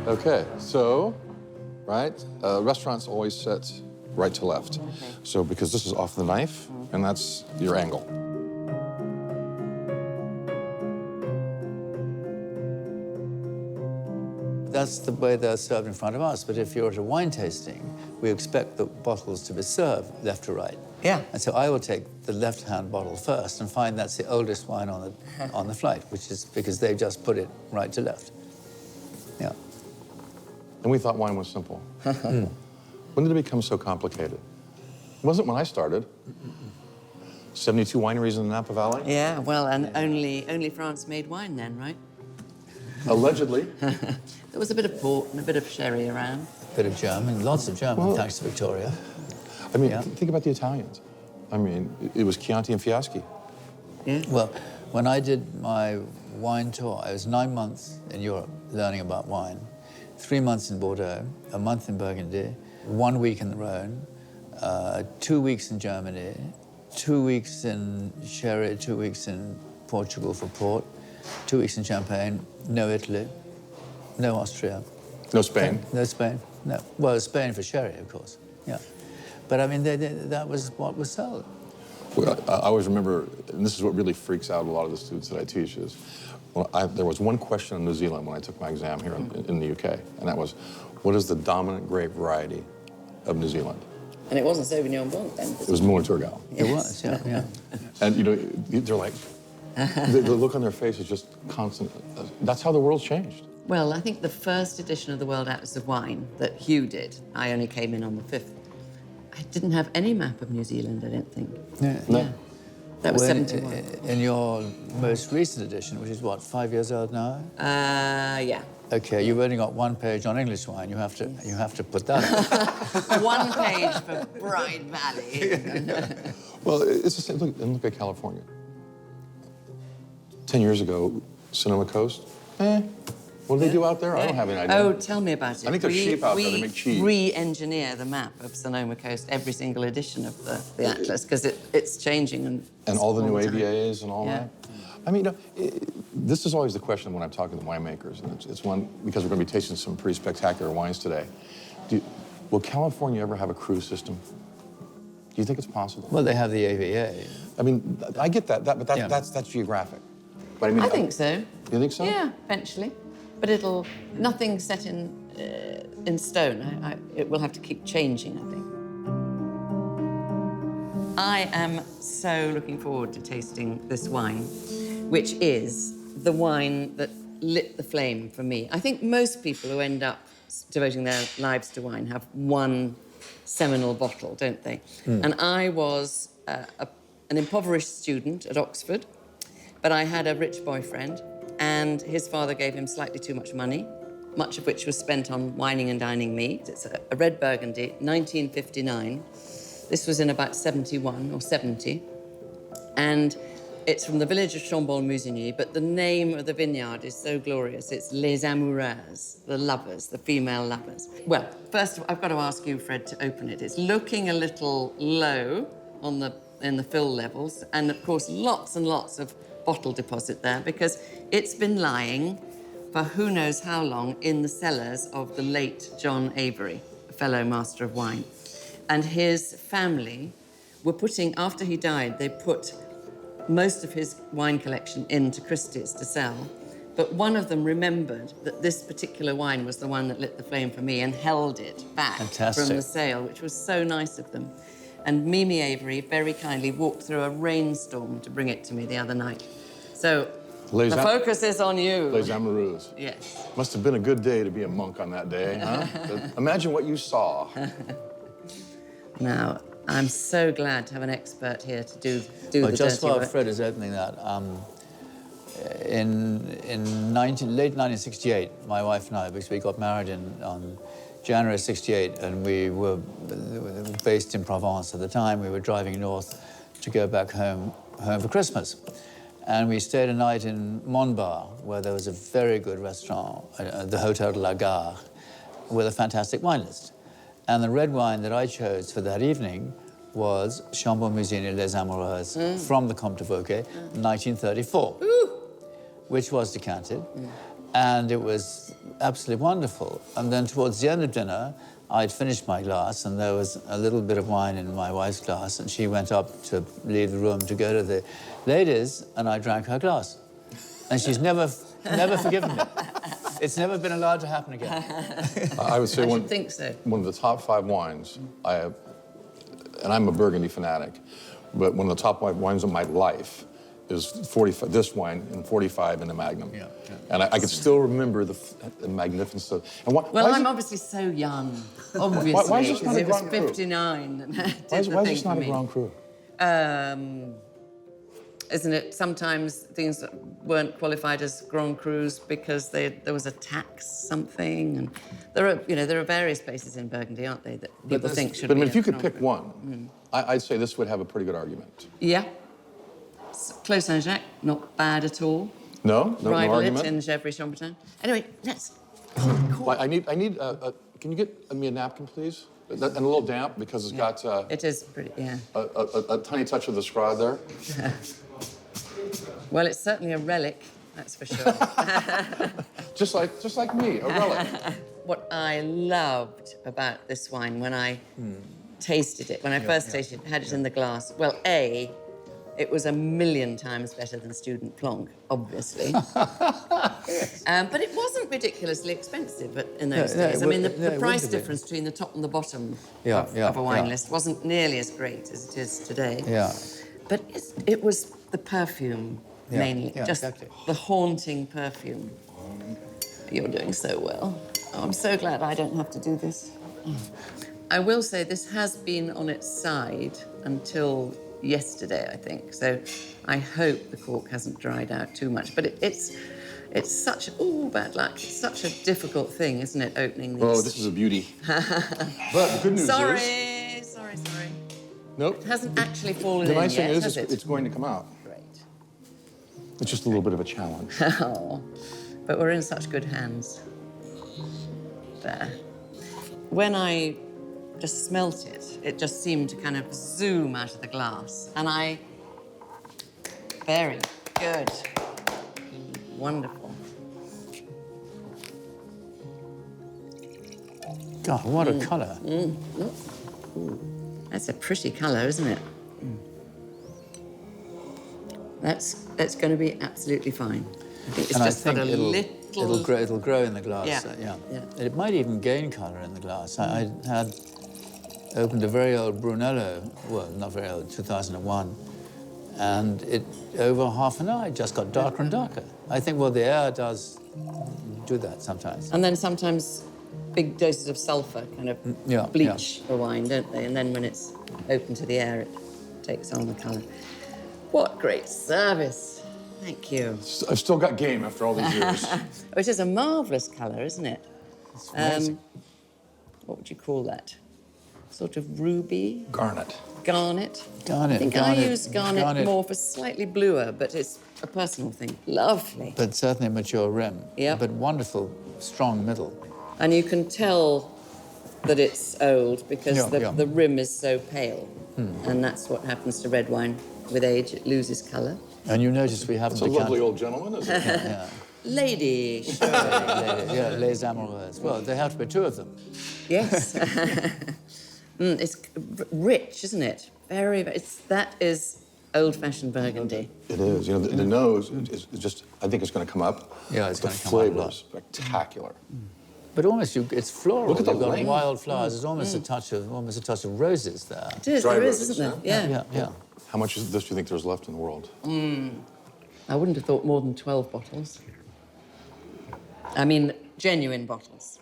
Okay, so, right, restaurants always set right to left. Okay. So, because this is off the knife, and that's your angle. That's the way they're served in front of us, but if you're at a wine tasting, we expect the bottles to be served left to right. Yeah. And so I will take the left-hand bottle first and find that's the oldest wine on the flight, which is because they've just put it right to left. Yeah. And we thought wine was simple. When did it become so complicated? It wasn't when I started. 72 wineries in the Napa Valley? Yeah, well, and only France made wine then, right? Allegedly. There was a bit of port and a bit of sherry around. A bit of German, lots of German, Well, thanks to Victoria. I mean, Yeah. think about the Italians. I mean, it was Chianti and Fiaschi. Yeah. Well, when I did my wine tour, I was 9 months in Europe learning about wine, 3 months in Bordeaux, a month in Burgundy, 1 week in the Rhone, 2 weeks in Germany, 2 weeks in sherry, 2 weeks in Portugal for port, 2 weeks in Champagne, no Italy, no Austria. No Spain. No Spain, no. Well, Spain for sherry, of course, yeah. But I mean, that was what was sold. Well, I always remember, and this is what really freaks out a lot of the students that I teach, is there was one question in New Zealand when I took my exam here in the UK, and that was, what is the dominant grape variety of New Zealand? And it wasn't Sauvignon Blanc then. It was Moulin Turgal. It was, yeah, yeah. And, you know, they're like, the look on their face is just constant. That's how the world's changed. Well, I think the first edition of the World Atlas of Wine that Hugh did, I only came in on the 5th, I didn't have any map of New Zealand, I don't think. Yeah. No. Yeah. That was Well, 71. in your most recent edition, which is what, 5 years old now? Yeah. Okay, you've only got 1 page on English wine. You have to put that up. 1 page for Bride Valley. Well, it's the same. Look at California. 10 years ago, Sonoma Coast, what do they do out there? I don't have any idea. Oh, tell me about it. I think there's sheep out there that make cheese. We re-engineer the map of Sonoma Coast every single edition of the Atlas because it's changing And all the new time. AVAs and all Yeah. that. I mean, this is always the question when I'm talking to winemakers, and it's one, because we're going to be tasting some pretty spectacular wines today. Will California ever have a cruise system? Do you think it's possible? Well, they have the AVA. I mean, I get that, but Yeah. that's geographic. But I mean, I think so. You think so? Yeah, eventually. But nothing set in stone. It will have to keep changing, I think. I am so looking forward to tasting this wine, which is the wine that lit the flame for me. I think most people who end up devoting their lives to wine have one seminal bottle, don't they? And I was an impoverished student at Oxford, but I had a rich boyfriend, and his father gave him slightly too much money, much of which was spent on wining and dining me. It's a red Burgundy, 1959. This was in about 71 or 70. And it's from the village of Chambolle-Musigny, but the name of the vineyard is so glorious. It's Les Amoureuses, the lovers, the female lovers. Well, first, I've got to ask you, Fred, to open it. It's looking a little low in the fill levels, and of course, lots and lots of bottle deposit there because it's been lying for who knows how long in the cellars of the late John Avery, a fellow master of wine. And his family were putting, after he died, they put most of his wine collection into Christie's to sell. But one of them remembered that this particular wine was the one that lit the flame for me and held it back Fantastic. from the sale, which was so nice of them. And Mimi Avery very kindly walked through a rainstorm to bring it to me the other night. So the focus is on you. Les Amoureuses. Yes. Must have been a good day to be a monk on that day, huh? Imagine what you saw. Now, I'm so glad to have an expert here to do Well, the just dirty while work. Fred is opening that, in late 1968, my wife and I, because we got married on January 68, and we were based in Provence at the time. We were driving north to go back home for Christmas. And we stayed a night in Montbar, where there was a very good restaurant, the Hotel de la Gare, with a fantastic wine list. And the red wine that I chose for that evening was Chambolle-Musigny Les Amoureuses from the Comte de Vauquet, 1934, which was decanted. And it was absolutely wonderful. And then towards the end of dinner, I'd finished my glass, and there was a little bit of wine in my wife's glass, and she went up to leave the room to go to the ladies, and I drank her glass. And she's never forgiven me. It's never been allowed to happen again. I would say I should think so. one of the top 5 wines I have, and I'm a Burgundy fanatic, but one of the top 5 wines of my life is 45, this wine and 45 in the Magnum. Yeah. And I can still remember the magnificence of. And Well, I'm obviously so young, obviously, why is this because not a it was Grand Cru? 59 that did Why the is thing this for not a me. Grand Cru? Isn't it sometimes things that weren't qualified as Grand Crus because there was a tax something, and there are various places in Burgundy, aren't they, that people think should But I be mean, if a you could Grand pick Cru. one, I'd say this would have a pretty good argument. Yeah. Clos Saint-Jacques, not bad at all. No Rival it argument. in Gevrey-Chambertin. Anyway, let's. Well, I need. Can you get me a napkin, please? And a little damp because it's got It is pretty, yeah. a tiny touch of the scrod there. Well, it's certainly a relic, that's for sure. Just like me, a relic. What I loved about this wine when I tasted it, when I first tasted it, had it in the glass, well, A, it was 1,000,000 times better than Student Plonk, obviously. But it wasn't ridiculously expensive in those days. I mean, the price difference between the top and the bottom of a wine list wasn't nearly as great as it is today. Yeah. But it was the perfume, mainly. Just exactly. the haunting perfume. You're doing so well. Oh, I'm so glad I don't have to do this. I will say this has been on its side until yesterday, I think. So I hope the cork hasn't dried out too much. But it's such, bad luck. It's such a difficult thing, isn't it, opening these? Oh, this is a beauty. But the good news is. Sorry. Nope. It hasn't actually fallen The in nice thing yet, is has it? it's going to come out. Great. It's just a little bit of a challenge. Oh, but we're in such good hands. There. When I just smelt it, it just seemed to kind of zoom out of the glass. And very good. Wonderful. God, what a colour. That's a pretty colour, isn't it? That's going to be absolutely fine. I think it's And just I think got a it'll grow in the glass. Yeah. It might even gain colour in the glass. I had opened a very old Brunello, well, not very old, 2001, and it over half an hour it just got darker and darker. I think, well, the air does do that sometimes. And then sometimes big doses of sulphur kind of bleach a wine, don't they? And then when it's open to the air, it takes on the colour. What great service. Thank you. I've still got game after all these years. Oh, it is a marvellous colour, isn't it? It's amazing. What would you call that? Sort of ruby? Garnet. Garnet? Garnet, I think garnet, I use garnet more for slightly bluer, but it's a personal thing. Lovely. But certainly a mature rim. Yeah. But wonderful, strong middle. And you can tell that it's old because the rim is so pale. And that's what happens to red wine. With age, it loses colour. And you notice we haven't It's a lovely old gentleman, isn't it? Yeah. Lady. Les Amoureuses. Well, there have to be 2 of them. Yes. It's rich, isn't it? Very, that is old-fashioned Burgundy. It is. You know, the nose is just, I think it's going to come up. Yeah, it's The going to come up a flavor lot. is spectacular. But almost, it's floral. Look at the You've got length. wild flowers. There's almost a touch of roses there. It is, Dry there is, roses, isn't there? Yeah. How much of this do you think there's left in the world? I wouldn't have thought more than 12 bottles. I mean, genuine bottles.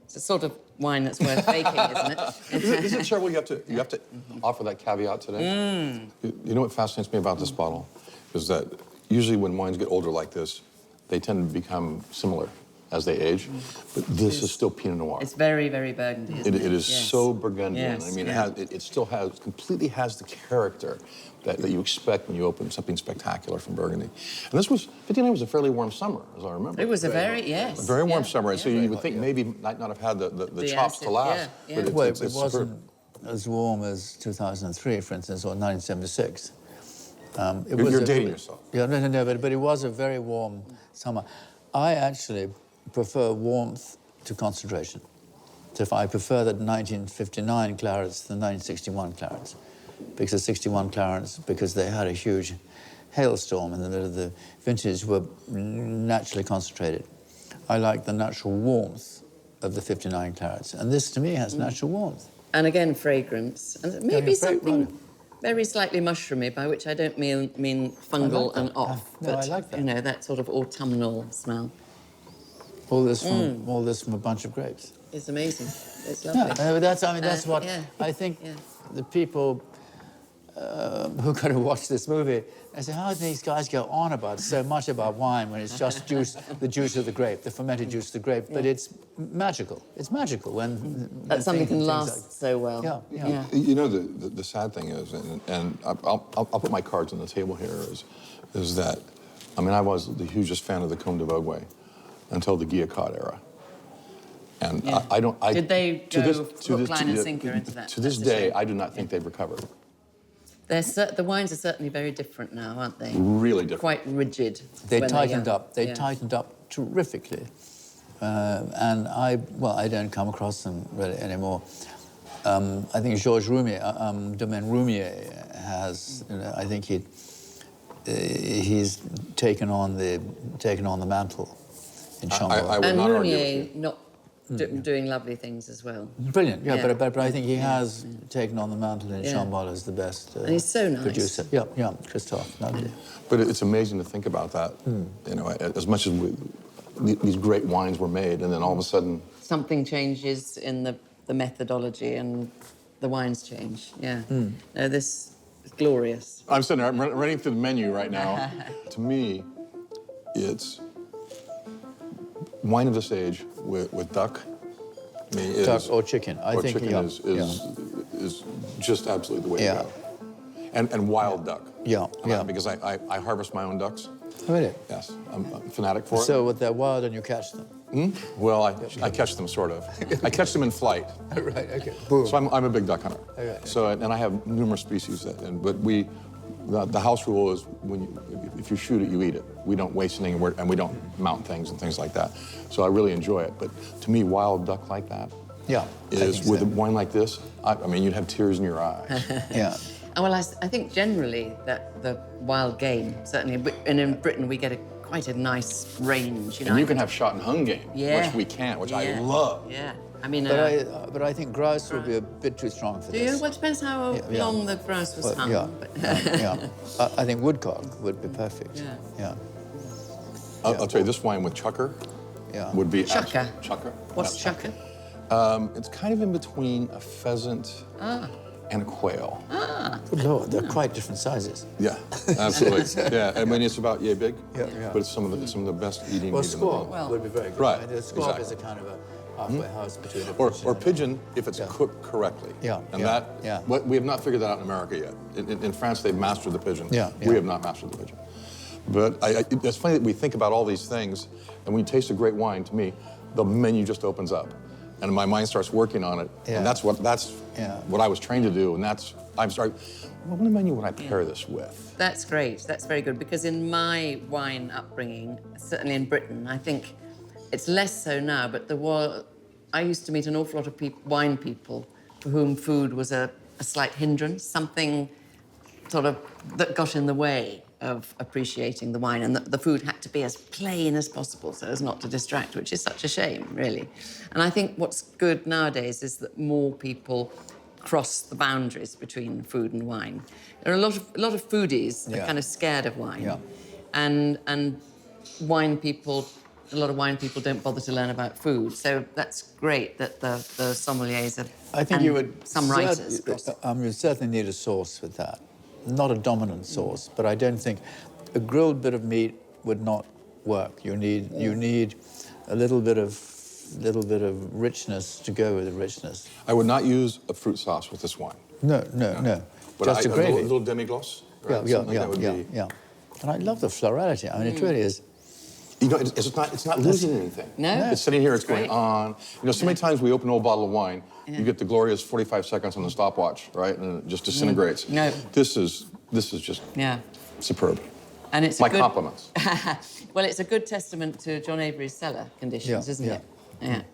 It's a sort of wine that's worth making, isn't it? Is it terrible you have to offer that caveat today? You know what fascinates me about this bottle is that usually when wines get older like this, they tend to become similar as they age, but this is still Pinot Noir. It's very, very Burgundy, isn't it? It is Yes. so Burgundian. Yes, I mean, yeah. it still completely has the character that you expect when you open something spectacular from Burgundy. And this was, 59 was a fairly warm summer, as I remember. It was a very warm summer, and so you would think maybe might not have had the chops acid, to last. yeah. But Well, it's it wasn't superb. as warm as 2003, for instance, or 1976. You're dating yourself. Yeah, no, but it was a very warm summer. I actually prefer warmth to concentration. So if I prefer the 1959 clarets to the 1961 clarets, because the 61 clarets, because they had a huge hailstorm in the middle of the vintage, were naturally concentrated. I like the natural warmth of the 59 clarets, and this to me has natural warmth. And again, fragrance, and maybe Yeah, something very slightly mushroomy, by which I don't mean fungal I like and that. off, No, but I like that. you know, that sort of autumnal smell. All this from a bunch of grapes. It's amazing. It's lovely. Yeah, that's what yeah. I think. Yeah. The people who are going to watch this movie, they say, how do these guys go on about so much about wine when it's just the juice of the grape, the fermented juice of the grape? But it's magical. It's magical when That something can things last so well. Yeah. You know, the sad thing is, and I'll put my cards on the table here, is that, I mean, I was the hugest fan of the Comte de Vogue until the Guillocat era. And Yeah. I don't... Did they to go this- to hook, this- line to and the- sinker into that? To this That's a day, shame. I do not think they've recovered. The wines are certainly very different now, aren't they? Really different. Quite rigid. They when they're tightened young. up. They Yeah. tightened up terrifically. And I don't come across them really anymore. I think Georges Roumier, Domaine Roumier has, I think he's taken on the mantle in Chambolle. I would And not argue with Meunier you. not doing lovely things as well. Brilliant, yeah, Yeah. but I think he has taken on the mantle in Yeah. Chambolle as the best And he's so nice. producer. Yeah, Christophe, lovely. But it's amazing to think about that. You know, as much as these great wines were made, and then all of a sudden, Something changes in the methodology and the wines change. Yeah. No, this is glorious. I'm sitting there, I'm running through the menu right now. To me, it's wine of this age with duck. I mean, is, Duck or chicken, I or think. chicken is just absolutely the way Yeah. to go. And wild duck. Yeah, yeah. Because I harvest my own ducks. Really? Yes, I'm a fanatic for it. So when they're wild and you catch them? Well, I catch them, sort of. I catch them in flight. Right, okay. Boom. So I'm a big duck hunter. Okay. So, and I have numerous species, but the house rule is if you shoot it, you eat it. We don't waste anything, and we don't mount things and things like that. So I really enjoy it. But to me, wild duck like that Yeah, I is, think with so. a wine like this, I mean, you'd have tears in your eyes. Yeah. And well, I think generally that the wild game, certainly, and in Britain we get quite a nice range. You know, And you can have shot and hung game, Yeah. which we can't, which I Yeah. love. Yeah. I mean, But I think grouse would be a bit too strong for do this. you? Well, it depends how Yeah. long the grouse was Well, hung. yeah, But I think woodcock would be perfect. Yeah. I'll tell you, this wine with chucker Yeah. would be Chucker. Chucker. What's Yeah. chucker? It's kind of in between a pheasant and a quail. Good Lord, they're quite different sizes. Yeah, absolutely. Yeah, I mean, it's about yay big, Yeah. but it's some of the best eating Well, meat in the world. squab would be very good. Right, I mean, the squab exactly. is a kind of a halfway house between a Or and a- pigeon if it's Yeah. cooked correctly. Yeah, And yeah, that, yeah. we have not figured that out in America yet. In France, they've mastered the pigeon. Yeah, We yeah. have not mastered the pigeon. But it's funny that we think about all these things, and when you taste a great wine, to me, the menu just opens up. And my mind starts working on it. Yeah. And that's what Yeah. I was trained to do. And I'm sorry, what menu would I pair this with? That's great. That's very good because in my wine upbringing, certainly in Britain, I think it's less so now. But I used to meet an awful lot of wine people for whom food was a slight hindrance, something sort of that got in the way of appreciating the wine, and the food had to be as plain as possible so as not to distract, which is such a shame, really. And I think what's good nowadays is that more people cross the boundaries between food and wine. There are a lot of foodies that Yeah. are kind of scared of wine, Yeah. and wine people. A lot of wine people don't bother to learn about food, so that's great that the sommeliers have. I think and you would. some writers cross it. You certainly need a sauce with that. Not a dominant sauce, but I don't think a grilled bit of meat would not work. You need a little bit of richness to go with the richness. I would not use a fruit sauce with this wine. No. But Just a gravy. little demi-glace. Right? Something that would be- Yeah. And I love the florality. I mean, it really is. You know, it's not losing anything. No. It's sitting here, it's Great. going on. You know, so many times we open an old bottle of wine, you get the glorious 45 seconds on the stopwatch, right? And it just disintegrates. No. This is just Yeah. superb. And it's My a good, compliments. well, it's a good testament to John Avery's cellar conditions, Yeah, isn't yeah. it?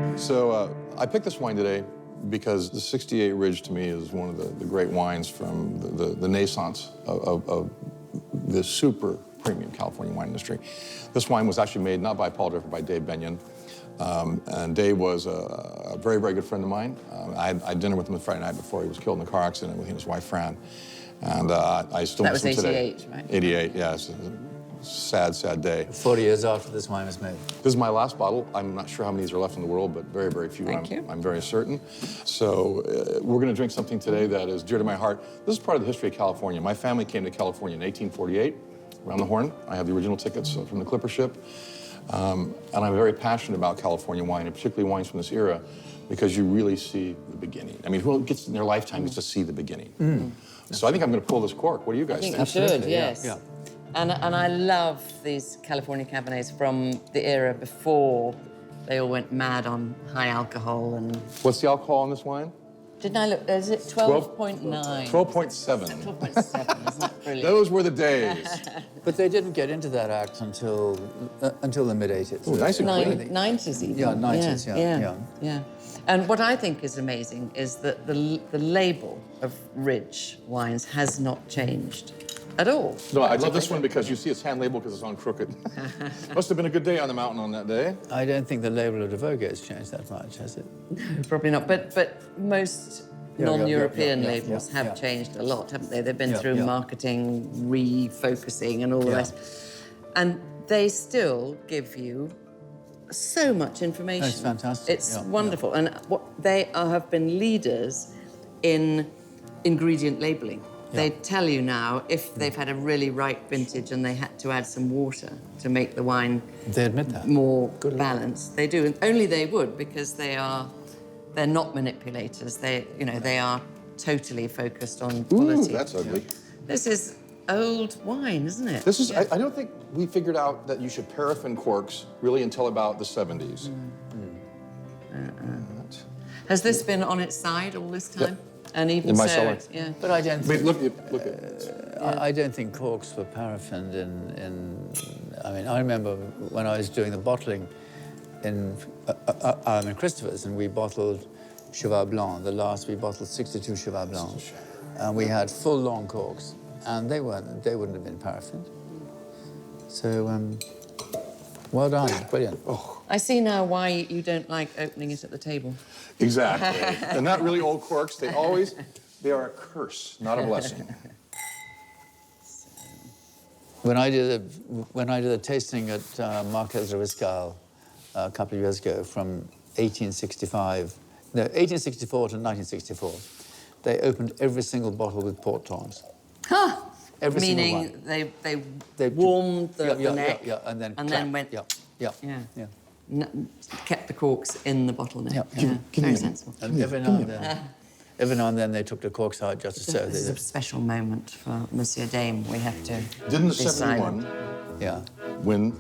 Yeah. So I picked this wine today because the 68 Ridge to me is one of the great wines from the naissance of the super premium California wine industry. This wine was actually made not by Paul Draper, by Dave Benyon. And Dave was a very, very good friend of mine. I had dinner with him the Friday night before he was killed in a car accident with he and his wife, Fran. And I still That miss was him today. 88, right? 88, yeah. It's a sad, sad day. 40 years after this wine was made. This is my last bottle. I'm not sure how many of these are left in the world, but very, very few. Thank you. I'm very certain. So we're going to drink something today that is dear to my heart. This is part of the history of California. My family came to California in 1848, around the Horn. I have the original tickets from the clipper ship. And I'm very passionate about California wine, and particularly wines from this era, because you really see the beginning. I mean, who gets in their lifetime gets to see the beginning. So I think I'm going to pull this cork. What do you guys I think think? you should, Absolutely, yeah, yes. yeah. And I love these California Cabernets from the era before they all went mad on high alcohol and... What's the alcohol on this wine? Didn't I look? Is it 12.9? 12.7. 12.7, isn't that brilliant? Those were the days. But they didn't get into that act until the mid-80s. Ooh, nice and clean. 90s even. Yeah, 90s, yeah. And what I think is amazing is that the label of Ridge wines has not changed at all. No, I love this one because you see it's hand labeled because it's on crooked. Must have been a good day on the mountain on that day. I don't think the label of the Vogue has changed that much, has it? Probably not, but most Yeah, non-European yeah, labels yeah, have yeah. changed a lot, haven't they? They've been Yeah, through yeah. marketing, refocusing and all the Yeah. rest. And they still give you so much information. That's fantastic, It's yeah, wonderful. And have been leaders in ingredient labeling. Yeah. They tell you now if they've had a really ripe vintage and they had to add some water to make the wine They admit that. more balanced. They do, and only they would, because they're not manipulators. They are totally focused on Ooh, quality. that's ugly. This is old wine, isn't it? This is, Yeah. I don't think we figured out that you should paraffin corks really until about the 70s. Has this been on its side all this time? And even In my so, cellar. yeah. But I don't Wait, think, look at it. I don't think corks were paraffined I mean, I remember when I was doing the bottling in Christopher's, and we bottled Cheval Blanc. We bottled 62 Cheval Blanc. And we had full long corks, and they wouldn't have been paraffined. So, well done, brilliant. I see now why you don't like opening it at the table. Exactly. They're not really old corks. They are a curse, not a blessing. When I did a tasting at Marquez de Riscal a couple of years ago, from 1864 to 1964, they opened every single bottle with port tons. Huh. Every single Meaning one. they warmed the neck and then went... Yeah. Kept the corks in the bottleneck. Yeah. Very sensible. And every now and then they took the corks out just to show This is a special moment for Monsieur Dame. We have to Didn't the be silent. 71 Yeah. win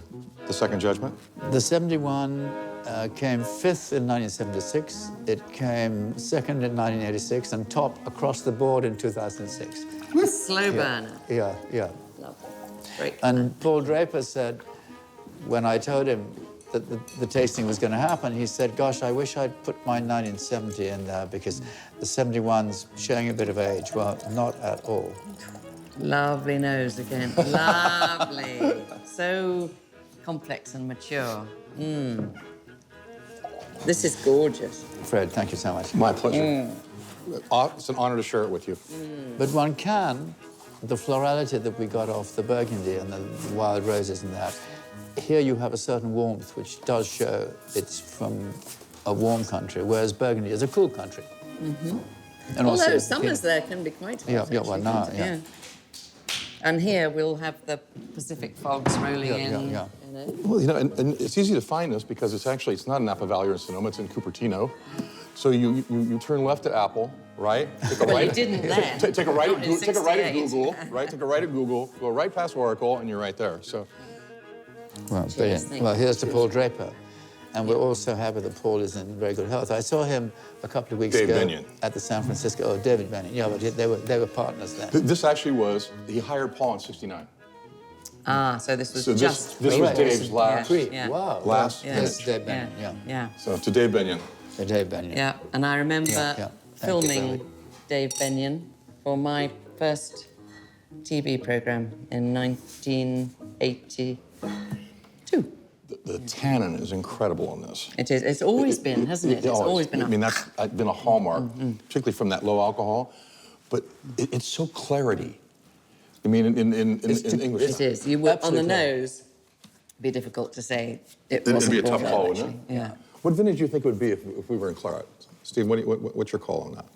the second judgment? The 71 came fifth in 1976. It came second in 1986 and top across the board in 2006. Slow burner. Yeah. Lovely. Great. And Paul Draper said, when I told him that the tasting was going to happen, he said, gosh, I wish I'd put my 1970 in there because the 71's showing a bit of age. Well, not at all. Lovely nose again. Lovely. So complex and mature. This is gorgeous. Fred, thank you so much. My pleasure. It's an honor to share it with you. But one can, the florality that we got off the Burgundy and the wild roses and that, here you have a certain warmth which does show it's from a warm country, whereas Burgundy is a cool country. And Although summers there can be quite hot. Yeah, actually, well, now, can't it? yeah. And here we'll have the Pacific fogs rolling in. Yeah. You know. Well, and it's easy to find this because it's not in Napa Valley or in Sonoma, it's in Cupertino. So you turn left at Apple, right? Take a Well, right. you didn't then. Take a right Not at in Google. Take a right at 68. Google. Right. Take a right at Google. Go right past Oracle, and you're right there. So Well, Cheers, brilliant. thank Well, you. here's to Paul Draper. And we're also happy that Paul is in very good health. I saw him a couple of weeks Dave ago Bennion. at the San Francisco. Oh, David Bennion. Yeah, but they were partners then. This actually was, he hired Paul in '69. Ah, so this was So just... this was Right. Dave's last. Yeah. Wow. Last Yeah. Yes, Dave Bennion, yeah. Yeah. So to Dave Bennion. Dave Bennion. Yeah, and I remember Yeah. Thank you, filming Billy. Dave Bennion for my first TV program in 1982. The tannin is incredible on this. It is. It's always been, hasn't it? It's always been. I mean, that's been a hallmark, particularly from that low alcohol. But it's so clarity. I mean, in English. It is. You would, on the Absolutely. nose, be difficult to say it It'd wasn't be a tough Bordeaux, call, wouldn't it? actually. Yeah. What vintage do you think it would be if we were in claret? Steve, what's your call on that?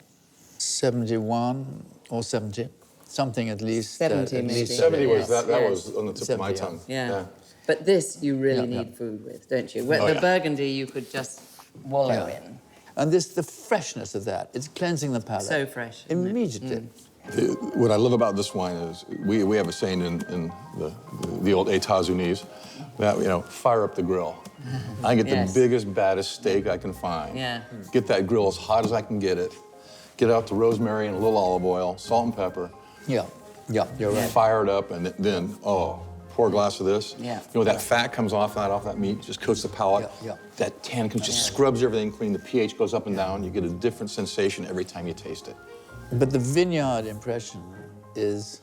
71 or 70. Something at least. 70 at maybe. least 70 was Yes, that yes. was on the tip of my 70, tongue. Yeah. But this you really Yeah, need food with, don't you? Where Oh, the yeah. Burgundy you could just wallow Yeah. in. And the freshness of that, it's cleansing the palate. So fresh, isn't it? Immediately. What I love about this wine is we have a saying in the old États-Unis that, you know, fire up the grill. I get Yes. the biggest, baddest steak I can find. Yeah. Get that grill as hot as I can get it. Get out the rosemary and a little olive oil, salt and pepper. Yeah, you're right. Fire it up, and then, pour a glass of this. Yeah. You know, that fat comes off that meat, just coats the palate. Yeah. That tannin just scrubs everything clean. The pH goes up and down. You get a different sensation every time you taste it. But the vineyard impression is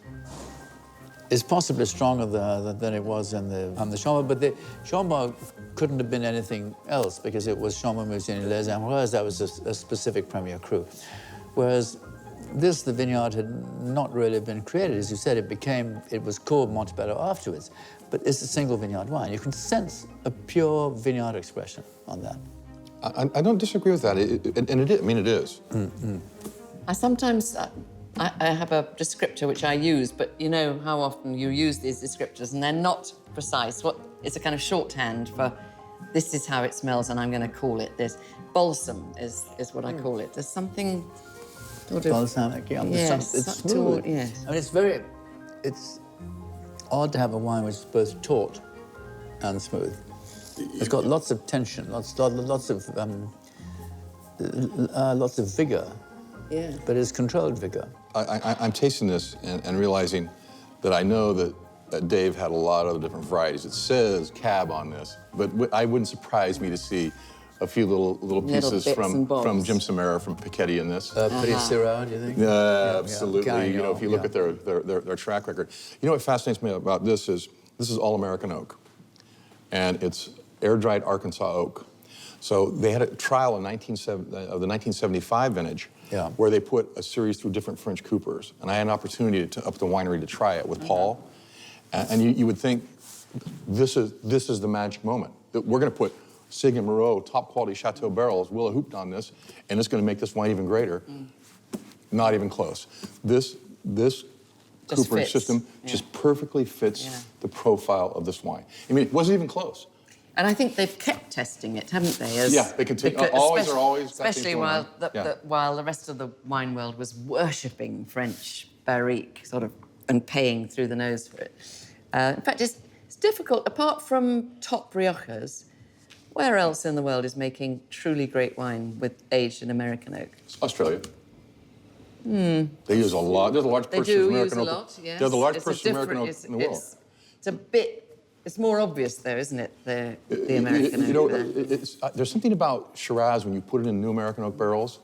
possibly stronger than it was in the Chambolle. But the Chambolle couldn't have been anything else because it was Chambolle-Musigny Les Amoureuses. That was a specific Premier Cru. Whereas this, the vineyard had not really been created. As you said, it was called Montebello afterwards. But it's a single vineyard wine. You can sense a pure vineyard expression on that. I don't disagree with that, and it is. I mean, it is. I sometimes, I have a descriptor which I use, but you know how often you use these descriptors and they're not precise. It's a kind of shorthand for this is how it smells and I'm going to call it this. Balsam is what I call it. There's something sort of... Balsamic, yeah. Yes, It's subtle, smooth. yes. I mean, it's odd to have a wine which is both taut and smooth. It's got lots of tension, lots of vigor. Yeah. But it's controlled vigor. I'm tasting this and realizing that I know that Dave had a lot of different varieties. It says Cab on this, but I wouldn't surprise me to see a few little pieces bits and bobs. from Jim Samara, from Piketty in this. Pretty Syrah, do you think? Yeah, absolutely. Carignan, You know, if you look at their track record. You know what fascinates me about this is all American oak, and it's air-dried Arkansas oak. So they had a trial in the 1975 vintage, where they put a series through different French coopers, and I had an opportunity to up the winery to try it with Paul, and you would think this is the magic moment that we're going to put Sig and Moreau top quality Chateau barrels, Willa hooped on this, and it's going to make this wine even greater. Not even close. This coopering fits. system just perfectly fits the profile of this wine. I mean, it wasn't even close. And I think they've kept testing it, haven't they? They continue. Always. Especially while the rest of the wine world was worshipping French barrique, sort of, and paying through the nose for it. In fact, it's difficult. Apart from top Riojas, where else in the world is making truly great wine aged in American oak? Australia. They use a lot. They're the large They purchasers do of American use a oak. lot. Yes. They're the large It's a purchasers of American oak different- in the world. It's a bit. It's more obvious, though, isn't it? The American You know, oak there. there's something about Shiraz when you put it in new American oak barrels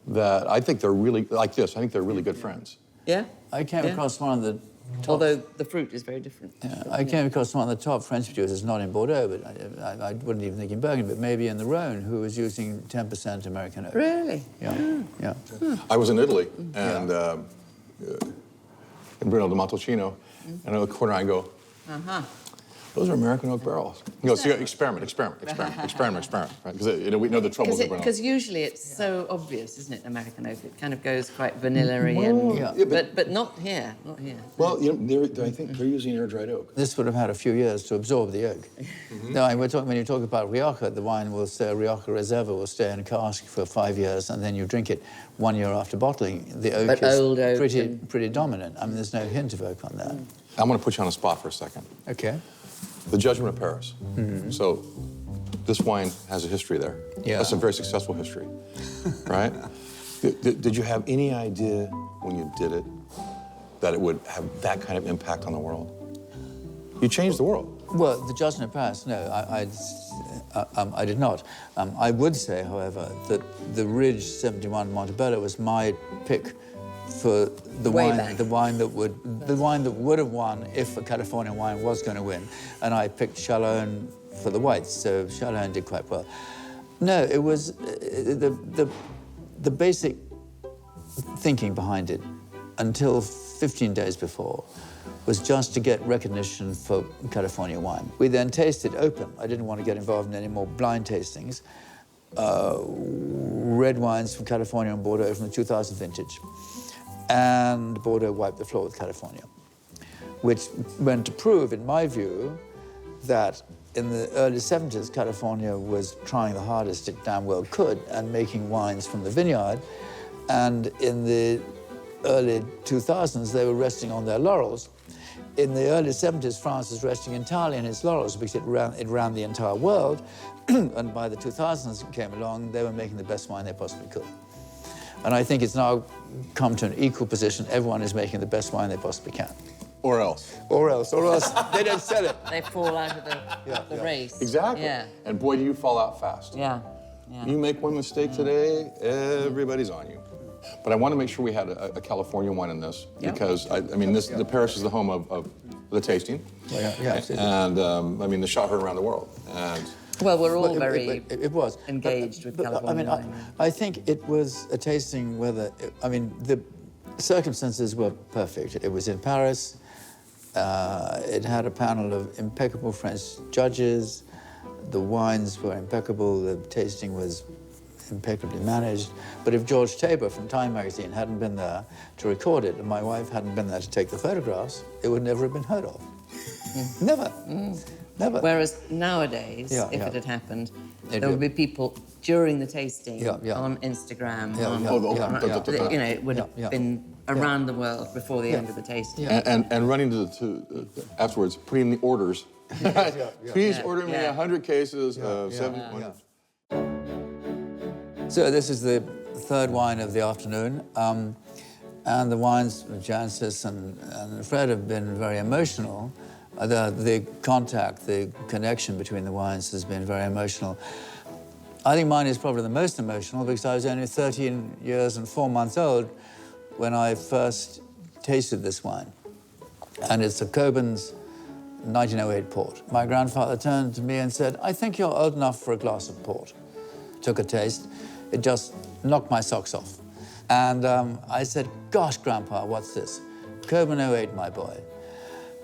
that I think they're really like this. I think they're really good friends. Yeah. I came across one of the top... Although the fruit is very different. Yeah, I came across one of the top French producers, not in Bordeaux, but I wouldn't even think in Burgundy, but maybe in the Rhone, who was using 10% American oak. Really? Yeah. I was in Italy and in Bruno di Montalcino, and in the corner I go, those are American oak barrels. You know, so experiment. Right? Because we know the troubles of Bruno. Because usually it's so obvious, isn't it, American oak? It kind of goes quite vanilla-y and... But not here, not here. Well, you know, I think they're using air-dried oak. This would have had a few years to absorb the oak. No, when you talk about Rioja, the wine will stay, Rioja Reserva will stay in a cask for 5 years, and then you drink it 1 year after bottling. The oak is old oak pretty dominant. I mean, there's no hint of oak on that. I'm going to put you on the spot for a second. Okay. The Judgment of Paris. So This wine has a history there. Yeah. That's a very successful history, right? Did you have any idea when you did it that it would have that kind of impact on the world? You changed the world. Well, the Judgment in Paris, no, I did not. I would say, however, that the Ridge 71 Montebello was my pick for the Way wine, back. the wine that would have won if a California wine was going to win. And I picked Chalone for the whites, so Chalone did quite well. No, it was the basic thinking behind it until 15 days before was just to get recognition for California wine. We then tasted open. I didn't want to get involved in any more blind tastings. Red wines from California and Bordeaux from the 2000 vintage. And Bordeaux wiped the floor with California, which went to prove, in my view, that in the early 70s, California was trying the hardest it damn well could and making wines from the vineyard. And in the early 2000s, they were resting on their laurels. In the early 70s, France was resting entirely on its laurels because it ran the entire world. And by the 2000s it came along, they were making the best wine they possibly could. And I think it's now come to an equal position. Everyone is making the best wine they possibly can. Or else. Or else they don't sell it. They fall out of the race. Exactly. Yeah. And boy, do you fall out fast. Yeah. Yeah. You make one mistake today, everybody's on you. But I want to make sure we had a California wine in this Yeah. because, I mean, the Paris is the home of the tasting. Yeah, absolutely. And, I mean, the shot heard around the world. And Well, we're all Well, very it was engaged with I California mean, wine. I think it was a tasting where the circumstances were perfect. It was in Paris. It had a panel of impeccable French judges. The wines were impeccable. The tasting was impeccably managed. But if George Tabor from Time magazine hadn't been there to record it, and my wife hadn't been there to take the photographs, it would never have been heard of. Never. Never. Whereas nowadays, Yeah, if yeah. it had happened, It there would would- be people during the tasting Yeah. on Instagram, Yeah, on, yeah, Oh, yeah, yeah. you know, it would have Yeah. been around the world before the end of the tasting. Yeah. and running afterwards, putting the orders. Please Yeah, order me yeah. 100 cases of yeah, 7. yeah. So this is the third wine of the afternoon. And the wines with Jancis and Fred have been very emotional. The contact, the connection between the wines has been very emotional. I think mine is probably the most emotional because I was only 13 years and 4 months old when I first tasted this wine. And it's a Coben's 1908 port. My grandfather turned to me and said, "I think you're old enough for a glass of port." Took a taste. It just knocked my socks off. And I said, "Gosh, Grandpa, what's this?" Coben 08, my boy.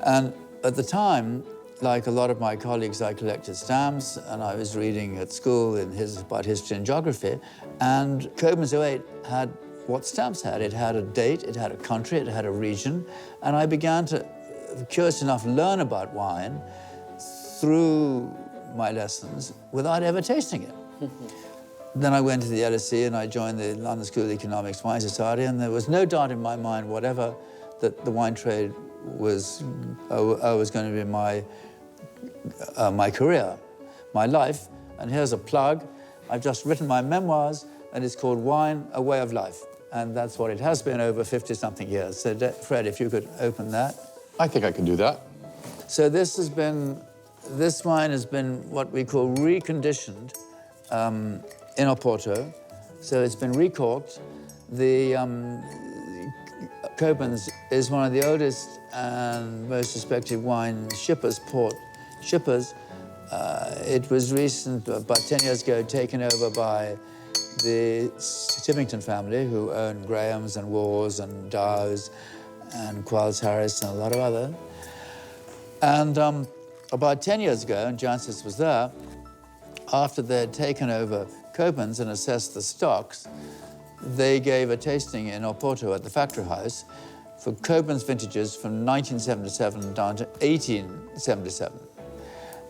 And at the time, like a lot of my colleagues, I collected stamps, and I was reading at school about history and geography. And Coben's 08 had what stamps had. It had a date, it had a country, it had a region. And I began to, curious enough, learn about wine through my lessons without ever tasting it. Then I went to the LSE and I joined the London School of Economics Wine Society, and there was no doubt in my mind whatever that the wine trade was going to be my career, my life. And here's a plug. I've just written my memoirs, and it's called Wine, A Way of Life. And that's what it has been over 50-something years. So, Fred, if you could open that. I think I can do that. So this wine has been what we call reconditioned in Oporto. So it's been recorked. The Coben's is one of the oldest and most respected wine port shippers. It was about 10 years ago, taken over by the Symington family, who owned Graham's and Wars and Dow's and Qualls Harris and a lot of other. And about 10 years ago, and Jancis was there, after they'd taken over Coben's and assessed the stocks, they gave a tasting in Oporto at the Factory House for Coben's vintages from 1977 down to 1877.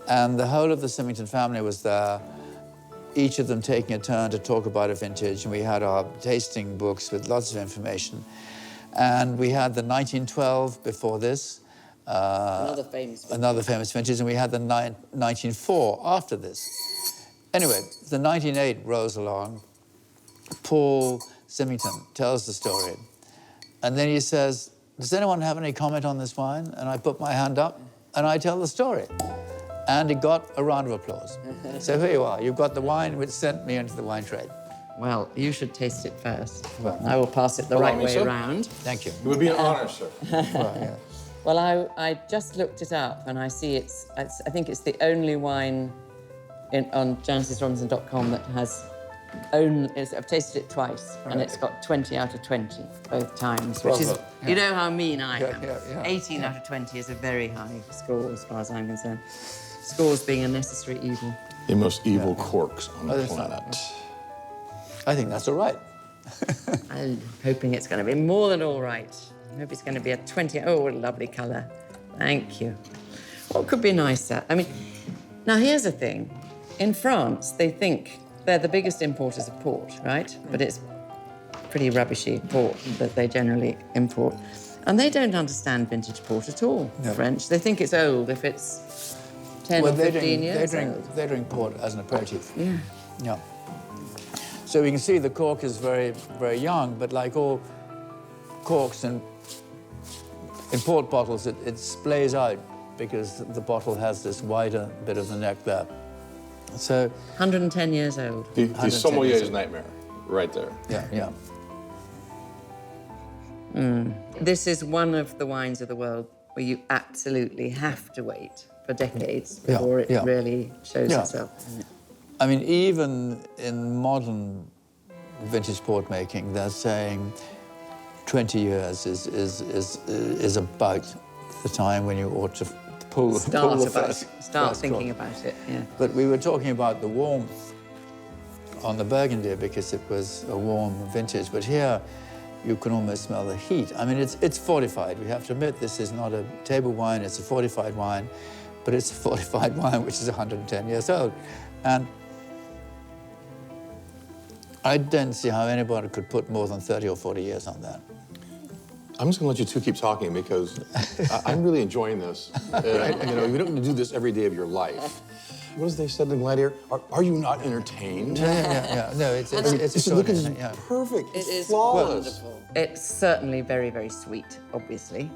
And the whole of the Symington family was there, each of them taking a turn to talk about a vintage, and we had our tasting books with lots of information. And we had the 1912 before this. Another famous Another famous vintage, and we had the 1904 after this. Anyway, the 1908 rolls along. Paul Symington tells the story. And then he says, does anyone have any comment on this wine? And I put my hand up and I tell the story. And it got a round of applause. So here you are. You've got the wine which sent me into the wine trade. Well, you should taste it first. Well, I will pass it the right way around. Thank you. It would be an honor, sir. Well, yeah. Well, I just looked it up and I see I think it's the only wine on jancisrobinson.com that has I've tasted it twice and it's got 20 out of 20 both times, which is, you know how mean I am. Yeah. 18 out of 20 is a very high score as far as I'm concerned. Scores being a necessary evil. The most evil corks on the that's planet. I think that's all right. I'm hoping it's going to be more than all right. I hope it's going to be a 20. Oh, what a lovely colour. Thank you. What could be nicer? I mean, now here's the thing. In France, they think they're the biggest importers of port, right? But it's pretty rubbishy port that they generally import. And they don't understand vintage port at all, the French. They think it's old if it's 10 or 15 years old. They drink port as an aperitif. Yeah. Yeah. So we can see the cork is very, very young, but like all corks in port bottles, it splays out because the bottle has this wider bit of the neck there. So 110 years old. The sommelier's nightmare, right there. yeah. This is one of the wines of the world where you absolutely have to wait for decades before it really shows itself. I mean, even in modern vintage port making, they're saying 20 years is about the time when you ought to pull the Start thinking cork. about it, yeah. But we were talking about the warmth on the Burgundy because it was a warm vintage, but here you can almost smell the heat. I mean, it's fortified. We have to admit this is not a table wine, it's a fortified wine, but it's a fortified wine which is 110 years old. And I don't see how anybody could put more than 30 or 40 years on that. I'm just going to let you two keep talking because I'm really enjoying this. You know, you don't do this every day of your life. What does they said in Gladiator? Are you not entertained? Yeah. No, it's Look at extraordinary. this, perfect. It is flawless. wonderful. It's certainly very, very sweet, obviously.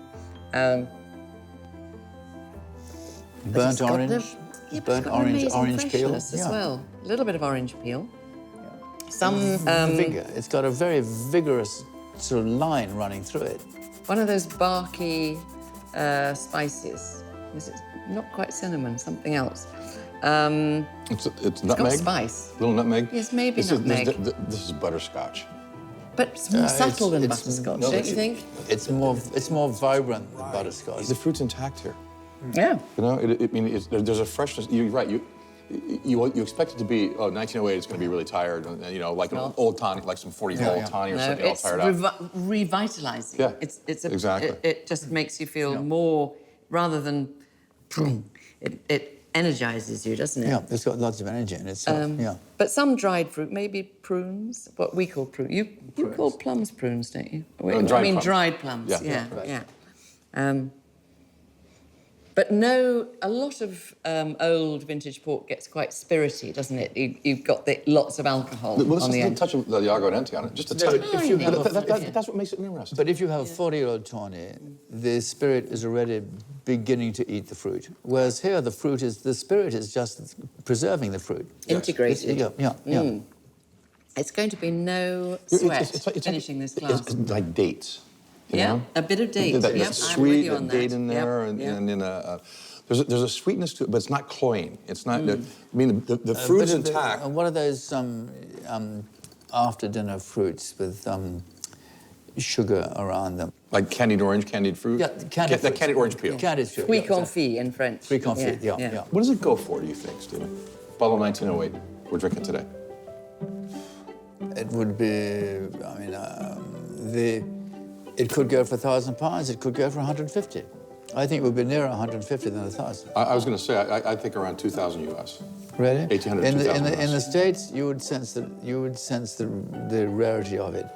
Burnt orange. Burnt orange peel. As well. A little bit of orange peel. Some vigor. It's got a very vigorous sort of line running through it. one of those barky spices. Is it not quite cinnamon? Something else. It's nutmeg. Got spice. Little nutmeg. Yes, maybe nutmeg. This is butterscotch. But it's more subtle than it's- butterscotch, no, don't you think? It's more vibrant than butterscotch. The fruit's intact here. Yeah. You know, there's a freshness. You're right. You expect it to be, 1908, it's going to be really tired, and, you know, like an old tonic, like some 40 old tonic or No, something, all it's tired out. revitalizing. Yeah, it's exactly. It just makes you feel more, rather than, it energizes you, doesn't it? Yeah, it's got lots of energy in it. But some dried fruit, maybe prunes, what we call prunes. You call plums prunes, don't you? dried plums. Dried plums. Yeah, Yeah. But no, a lot of old vintage port gets quite spirity, doesn't it? You've got lots of alcohol Well, on the just a end. touch of the Aguardente on it, just a No, touch. but if you That's what makes it interesting. But if you have 40-year-old tawny, the spirit is already beginning to eat the fruit. Whereas here, the spirit is just preserving the fruit. Integrated. Yeah. It's going to be no It's sweat finishing this glass. It's like dates. You Yeah, know? a bit of date. That, Yep, that's I'm sweet, with you on that. date in there, Yep, yep. and then there's a sweetness to it, but it's not cloying. It's not. I mean, the fruit's intact. What are those after-dinner fruits with sugar around them? Like candied orange, candied fruit. Yeah, candied that candied orange peel. Candied fruit. Fruit yeah, confit in French. Fruit confit, yeah. What does it go for, do you think, Stephen? Bottle 1908. We're drinking today. It would be, I mean, it could go for £1,000, it could go for 150. I think it would be nearer 150 than 1,000. I was going to say, I think around 2,000 US. Really? 1,800, in 2,000 the US. States, you would sense the rarity of it.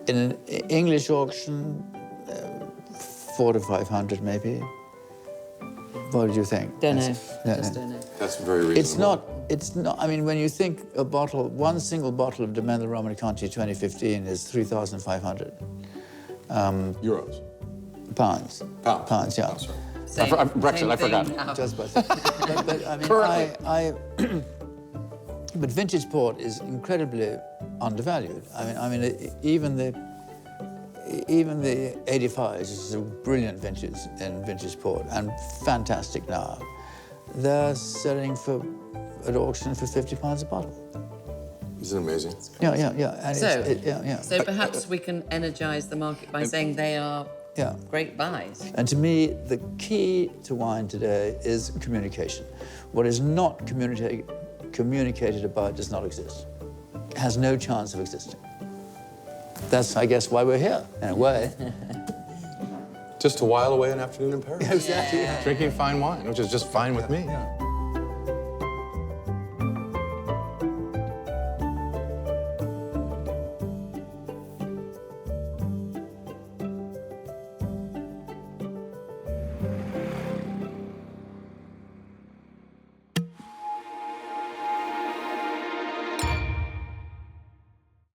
In an English auction, 400 to 500 maybe. What did you think? Don't know. No, Just no. don't know. That's very reasonable. It's not, I mean, when you think a bottle, one single bottle of Domaine Romanée-Conti 2015 is 3,500 Euros. pounds. Pounds. Yeah. Oh, sorry. Same- Brexit, same I forgot. thing. Oh. Just by but I mean, Correctly. but vintage port is incredibly undervalued. I mean, even the 85s, which is a brilliant vintage in vintage port and fantastic now, they're selling at auction for £50 a bottle. Isn't it amazing? Yeah. And So perhaps we can energise the market by saying they are great buys. And to me, the key to wine today is communication. What is not communicated about does not exist. It has no chance of existing. That's, I guess, why we're here, in a way. Just to while away an afternoon in Paris. Exactly. Drinking fine wine, which is just fine with me. Yeah.